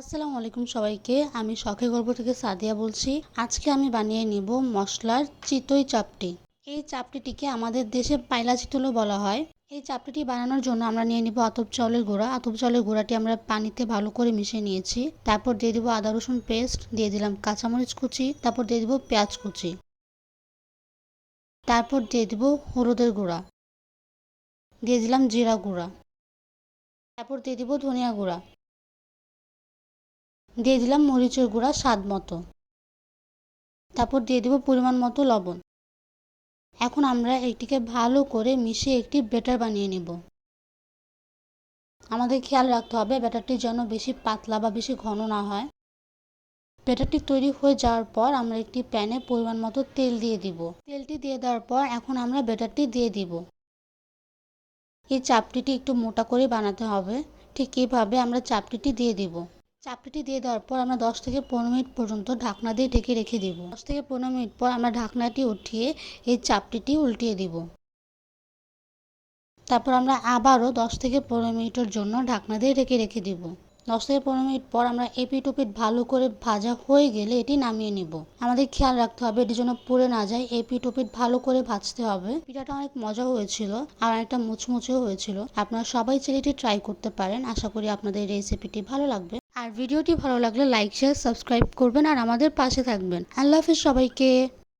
আসসালামু আলাইকুম সবাইকে। আমি শখের গল্প থেকে সাদিয়া বলছি। আজকে আমি বানিয়ে নিব মশলার চিতই চাপটি। এই চাপটিটিকে আমাদের দেশে পাইলা চিতলও বলা হয়। এই চাপটিটি বানানোর জন্য আমরা নিয়ে নিব আতপ চাউলের গুঁড়া। আতপ চাউলের গুঁড়াটি আমরা পানিতে ভালো করে মিশিয়ে নিয়েছি। তারপর দিয়ে দিব আদা রসুন পেস্ট, দিয়ে দিলাম কাঁচামরিচ কুচি, তারপর দিয়ে দিব পেঁয়াজ কুচি, তারপর দিয়ে দিব হলুদের গুঁড়া, দিয়ে দিলাম জিরা গুঁড়া, তারপর দিয়ে দিব ধনিয়া গুঁড়া, দিয়ে দিলাম মরিচের গুঁড়া স্বাদ মতো, তারপর দিয়ে দিব পরিমাণ মতো লবণ। এখন আমরা এটিকে ভালো করে মিশিয়ে একটি ব্যাটার বানিয়ে নেব। আমাদের খেয়াল রাখতে হবে ব্যাটারটি যেন বেশি পাতলা বা বেশি ঘন না হয়। ব্যাটারটি তৈরি হয়ে যাওয়ার পর আমরা একটি প্যানে পরিমাণ মতো তেল দিয়ে দিব। তেলটি দিয়ে দেওয়ার পর এখন আমরা ব্যাটারটি দিয়ে দিব। এই চাপটিটি একটু মোটা করে বানাতে হবে। ঠিক এইভাবে আমরা চাপটিটি দিয়ে দিব। চাপটিটি দিয়ে দেওয়ার পর আমরা 10 থেকে 15 মিনিট পর্যন্ত ঢাকনা দিয়ে ঢেকে রেখে দেব। 10 থেকে 15 মিনিট পর আমরা ঢাকনাটি উঠিয়ে এই চাপটিটি উল্টিয়ে দিব। তারপর আমরা আবারও 10 থেকে 15 মিনিটের জন্য ঢাকনা দিয়ে ঢেকে রেখে দিব। 10 থেকে 15 মিনিট পর আমরা এপিট ওপিট ভালো করে ভাজা হয়ে গেলে এটি নামিয়ে নিব। আমাদের খেয়াল রাখতে হবে এটি যেন পুড়ে না যায়। এপিট ওপিট ভালো করে ভাজতে হবে। পিঠাটা অনেক মজা হয়েছিল আর অনেকটা মুচমুচেও হয়েছিল। আপনারা সবাই চাইলে এটি ট্রাই করতে পারেন। আশা করি আপনাদের এই রেসিপিটি ভালো লাগবে। আর ভিডিওটি ভালো লাগলে লাইক শেয়ার সাবস্ক্রাইব করবেন আর আমাদের পাশে থাকবেন। আল্লাহ হাফেজ সবাইকে।